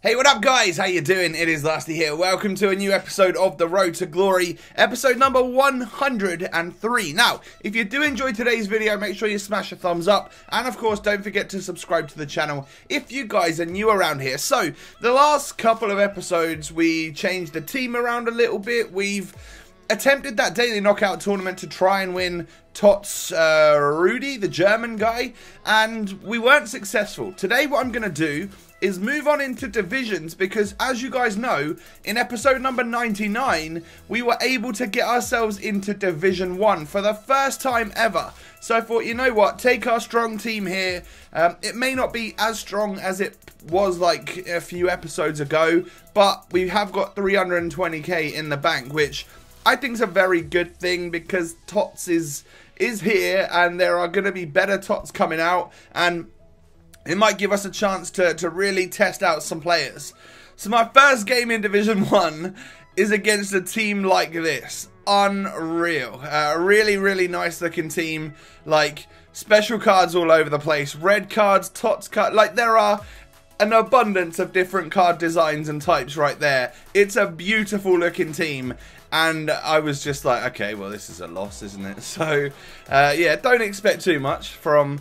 Hey, what up guys? How you doing? It is Lasty here. Welcome to a new episode of The Road to Glory, episode number 103. Now, if you do enjoy today's video, make sure you smash a thumbs up, and of course, don't forget to subscribe to the channel if you guys are new around here. So, the last couple of episodes, we changed the team around a little bit. We've attempted that daily knockout tournament to try and win Tots Rudy, the German guy, and we weren't successful. Today, what I'm going to do is move on into divisions, because as you guys know, in episode number 99 we were able to get ourselves into Division 1 for the first time ever. So I thought, you know what, take our strong team here. It may not be as strong as it was like a few episodes ago, but we have got 320k in the bank, which I think is a very good thing, because Tots is here and there are going to be better Tots coming out, and it might give us a chance to really test out some players. So my first game in Division 1 is against a team like this. Unreal. Really, really nice looking team. Like, special cards all over the place. Red cards, Tots cards. Like, there are an abundance of different card designs and types right there. It's a beautiful looking team. And I was just like, okay, well, this is a loss, isn't it? So, yeah, don't expect too much from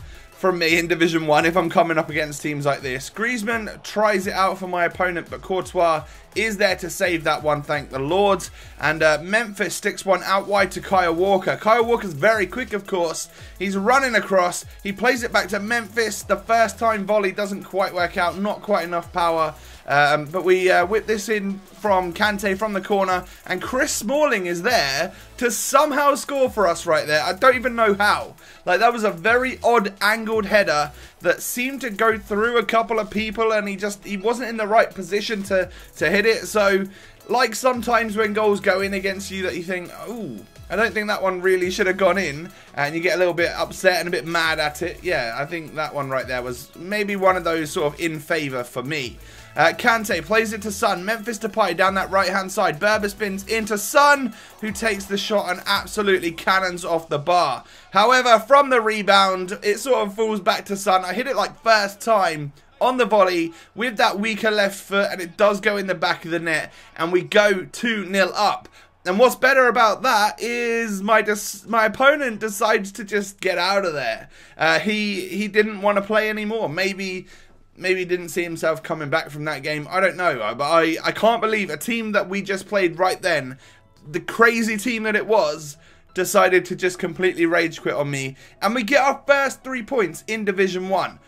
me in Division 1 if I'm coming up against teams like this. Griezmann tries it out for my opponent, but Courtois is there to save that one, thank the Lord. And Memphis sticks one out wide to Kyle Walker. Kyle Walker's very quick, of course. He's running across. He plays it back to Memphis. The first time volley doesn't quite work out. Not quite enough power. But we whip this in from Kante from the corner, and Chris Smalling is there to somehow score for us right there. I don't even know how. Like, that was a very odd angled header that seemed to go through a couple of people, and he wasn't in the right position to hit it. So, like sometimes when goals go in against you that you think, oh, I don't think that one really should have gone in, and you get a little bit upset and a bit mad at it. Yeah, I think that one right there was maybe one of those sort of in favour for me. Kante plays it to Son. Memphis Depay down that right-hand side. Berber spins into Son, who takes the shot and absolutely cannons off the bar. However, from the rebound, it sort of falls back to Son. I hit it like first time on the volley with that weaker left foot, and it does go in the back of the net, and we go 2-0 up. And what's better about that is my opponent decides to just get out of there. He didn't want to play anymore. Maybe didn't see himself coming back from that game. I don't know. But I can't believe a team that we just played right then, the crazy team that it was, decided to just completely rage quit on me. And we get our first 3 points in Division 1.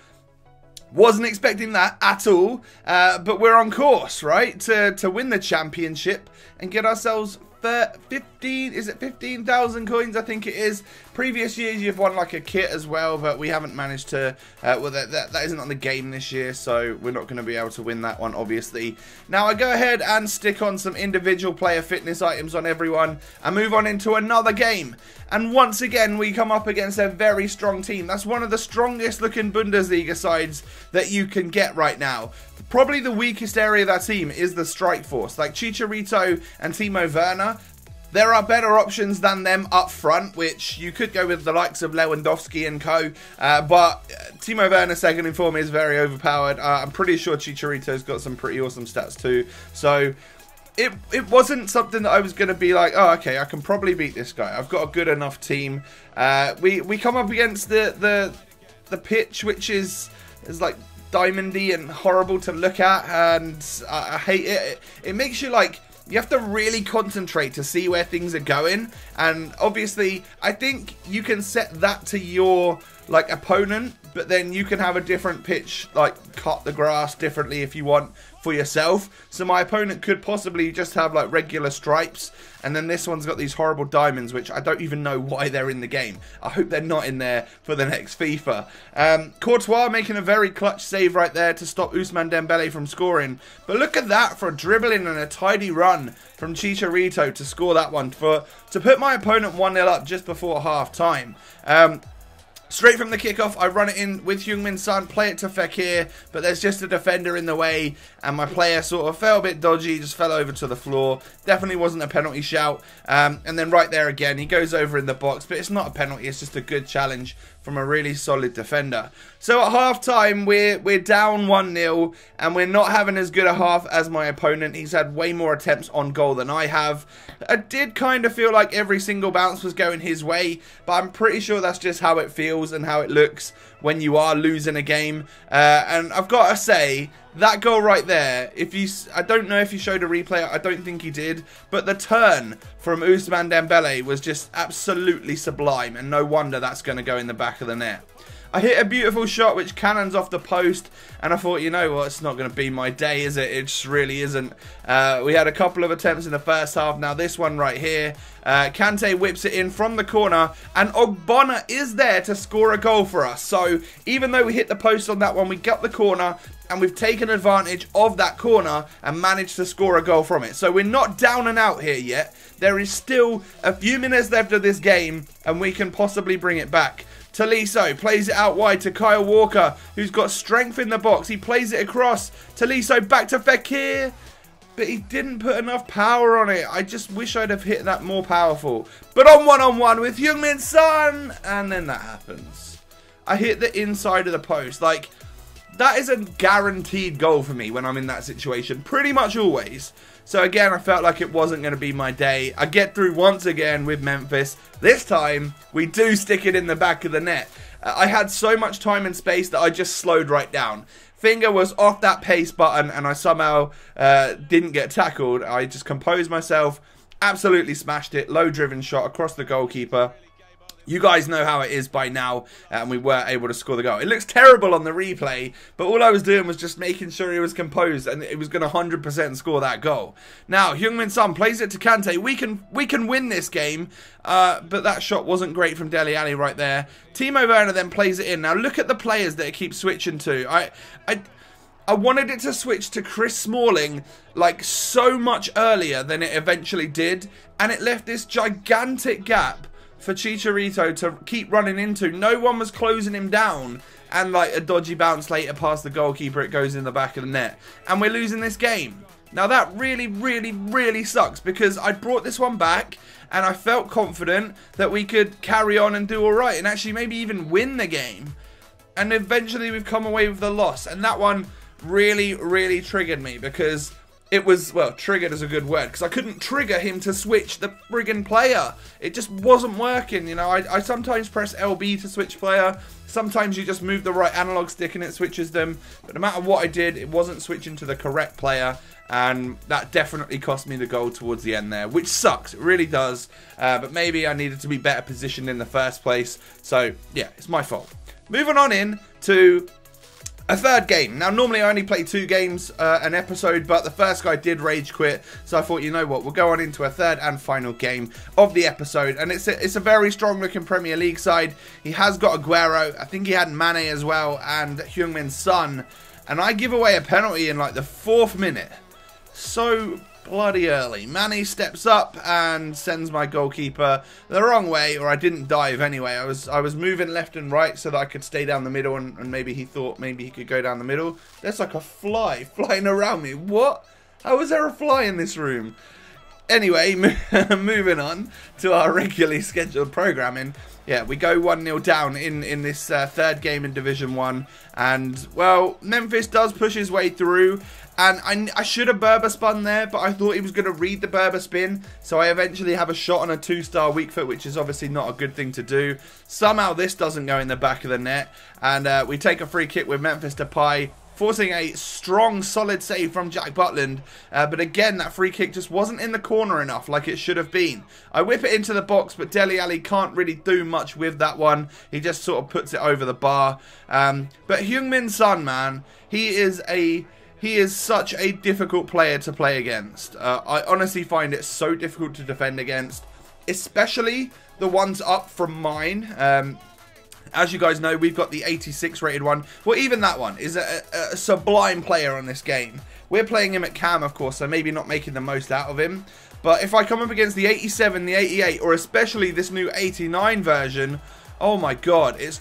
Wasn't expecting that at all. But we're on course, right? To win the championship and get ourselves 15,000 coins, I think it is. Previous years you've won like a kit as well, but we haven't managed to, well, that isn't on the game this year, so we're not going to be able to win that one, obviously. Now I go ahead and stick on some individual player fitness items on everyone and move on into another game. And once again we come up against a very strong team. That's one of the strongest looking Bundesliga sides that you can get right now. Probably the weakest area of that team is the strike force. Like Chicharito and Timo Werner, there are better options than them up front, which you could go with the likes of Lewandowski and co. But Timo Werner second in form is very overpowered. I'm pretty sure Chicharito's got some pretty awesome stats too. So it wasn't something that I was going to be like, oh, okay, I can probably beat this guy. I've got a good enough team. We come up against the pitch, which is like diamondy and horrible to look at, and I hate it. It makes you like, you have to really concentrate to see where things are going, and obviously I think you can set that to your like opponent, but then you can have a different pitch, like cut the grass differently if you want for yourself. So my opponent could possibly just have like regular stripes, and then this one's got these horrible diamonds, which I don't even know why they're in the game. I hope they're not in there for the next FIFA. Courtois making a very clutch save right there to stop Ousmane Dembele from scoring. But look at that for a dribbling and a tidy run from Chicharito to score that one, to put my opponent 1-0 up just before half time. Straight from the kickoff, I run it in with Heung-min Son, play it to Fekir, but there's just a defender in the way, and my player sort of fell a bit dodgy, just fell over to the floor. Definitely wasn't a penalty shout. And then right there again, he goes over in the box, but it's not a penalty, it's just a good challenge from a really solid defender. So at half-time, we're down 1-0, and we're not having as good a half as my opponent. He's had way more attempts on goal than I have. I did kind of feel like every single bounce was going his way, but I'm pretty sure that's just how it feels and how it looks when you are losing a game. And I've got to say, that goal right there, I don't know if you showed a replay, I don't think he did, but the turn from Ousmane Dembele was just absolutely sublime, and no wonder that's going to go in the back of the net. I hit a beautiful shot which cannons off the post, and I thought, you know what, it's not going to be my day, is it? It just really isn't. We had a couple of attempts in the first half. Now this one right here, Kante whips it in from the corner, and Ogbonna is there to score a goal for us. So even though we hit the post on that one, we got the corner, and we've taken advantage of that corner and managed to score a goal from it. So we're not down and out here yet. There is still a few minutes left of this game, and we can possibly bring it back. Tolisso plays it out wide to Kyle Walker, who's got strength in the box. He plays it across. Tolisso back to Fekir, but he didn't put enough power on it. I just wish I'd have hit that more powerful. But on one-on-one with Heung-min Son, and then that happens. I hit the inside of the post. Like, that is a guaranteed goal for me when I'm in that situation, pretty much always. So again, I felt like it wasn't going to be my day. I get through once again with Memphis. This time, we do stick it in the back of the net. I had so much time and space that I just slowed right down. Finger was off that pace button, and I somehow didn't get tackled. I just composed myself, absolutely smashed it. Low-driven shot across the goalkeeper. You guys know how it is by now, and we were able to score the goal. It looks terrible on the replay, but all I was doing was just making sure he was composed, and it was going to 100% score that goal. Now, Heung-min Son plays it to Kante. We can win this game, but that shot wasn't great from Dele Alli right there. Timo Werner then plays it in. Now, look at the players that it keeps switching to. I wanted it to switch to Chris Smalling like so much earlier than it eventually did, and it left this gigantic gap for Chicharito to keep running into. No one was closing him down, and like a dodgy bounce later past the goalkeeper, it goes in the back of the net, and we're losing this game. Now that really sucks, because I brought this one back and I felt confident that we could carry on and do alright and actually maybe even win the game, and eventually we've come away with the loss. And that one really triggered me, because it was, well, triggered is a good word, because I couldn't trigger him to switch the friggin' player. It just wasn't working, you know. I sometimes press LB to switch player. Sometimes you just move the right analog stick and it switches them. But no matter what I did, it wasn't switching to the correct player. And that definitely cost me the goal towards the end there, which sucks. It really does. But maybe I needed to be better positioned in the first place. So, yeah, it's my fault. Moving on in to a third game. Now, normally I only play 2 games an episode, but the first guy did rage quit, so I thought, you know what, we'll go on into a third and final game of the episode, and it's a very strong-looking Premier League side. He has got Aguero, I think he had Mane as well, and Heung-min Son, and I give away a penalty in like the 4th minute. So bloody early. Mane steps up and sends my goalkeeper the wrong way, or I didn't dive anyway. I was moving left and right so that I could stay down the middle, and maybe he thought maybe he could go down the middle. There's like a fly flying around me. What? How is there a fly in this room? Anyway, moving on to our regularly scheduled programming. Yeah, we go 1-0 down in this third game in Division 1. And, well, Memphis does push his way through. And I should have Berber spun there, but I thought he was going to read the Berber spin. So I eventually have a shot on a 2-star weak foot, which is obviously not a good thing to do. Somehow this doesn't go in the back of the net. And we take a free kick with Memphis Depay, forcing a strong, solid save from Jack Butland. But again, that free kick just wasn't in the corner enough like it should have been. I whip it into the box, but Dele Alli can't really do much with that one. He just sort of puts it over the bar. But Heung-min Son, man, he is such a difficult player to play against. I honestly find it so difficult to defend against, especially the ones up from mine. As you guys know, we've got the 86 rated one. Well, even that one is a sublime player on this game. We're playing him at cam, of course, so maybe not making the most out of him. But if I come up against the 87, the 88, or especially this new 89 version, oh my god, it's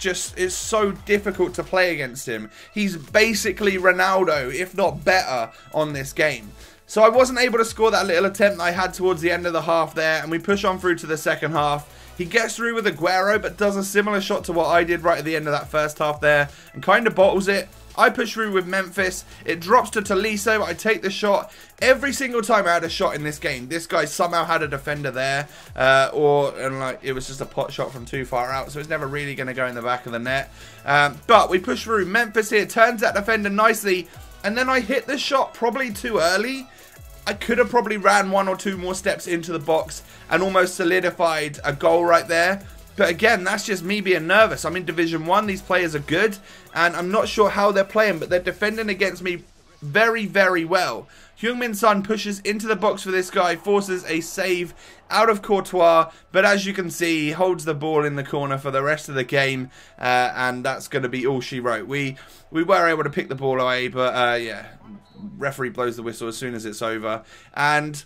so difficult to play against him. He's basically Ronaldo, if not better, on this game. So I wasn't able to score that little attempt that I had towards the end of the half there, and we push on through to the second half. He gets through with Aguero, but does a similar shot to what I did right at the end of that first half there, and kind of bottles it. I push through with Memphis. It drops to Tolisso. I take the shot. Every single time I had a shot in this game, this guy somehow had a defender there, and like it was just a pot shot from too far out, so it's never really going to go in the back of the net. But we push through. Memphis here turns that defender nicely, and then I hit the shot probably too early. I could have probably ran 1 or 2 more steps into the box and almost solidified a goal right there. But again, that's just me being nervous. I'm in Division 1. These players are good. And I'm not sure how they're playing, but they're defending against me very, very well. Heung-min Son pushes into the box for this guy, forces a save out of Courtois. But as you can see, he holds the ball in the corner for the rest of the game. And that's going to be all she wrote. We were able to pick the ball away, but yeah, referee blows the whistle as soon as it's over. And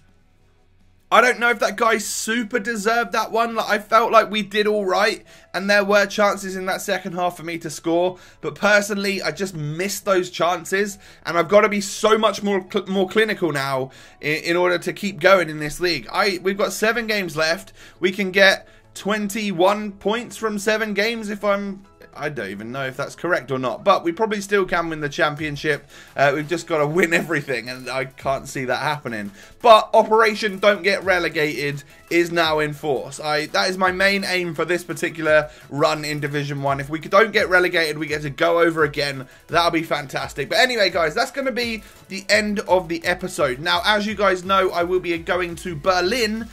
I don't know if that guy super deserved that one. Like, I felt like we did all right, and there were chances in that second half for me to score. But personally, I just missed those chances, and I've got to be so much more clinical now in order to keep going in this league. We've got 7 games left. We can get 21 points from 7 games if I don't even know if that's correct or not, but we probably still can win the championship. We've just got to win everything, and I can't see that happening. But Operation Don't Get Relegated is now in force. That is my main aim for this particular run in Division 1. If we don't get relegated, we get to go over again. That'll be fantastic. But anyway, guys, that's going to be the end of the episode. Now, as you guys know, I will be going to Berlin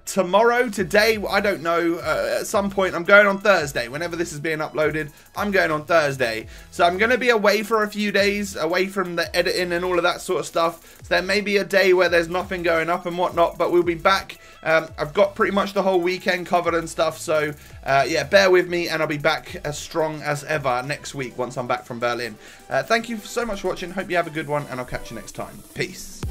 tomorrow, today, I don't know, at some point. I'm going on Thursday. Whenever this is being uploaded, I'm going on Thursday. So I'm going to be away for a few days, away from the editing and all of that sort of stuff. So there may be a day where there's nothing going up and whatnot, but we'll be back. I've got pretty much the whole weekend covered and stuff, so yeah, bear with me, and I'll be back as strong as ever next week once I'm back from Berlin. Thank you so much for watching. Hope you have a good one, and I'll catch you next time. Peace.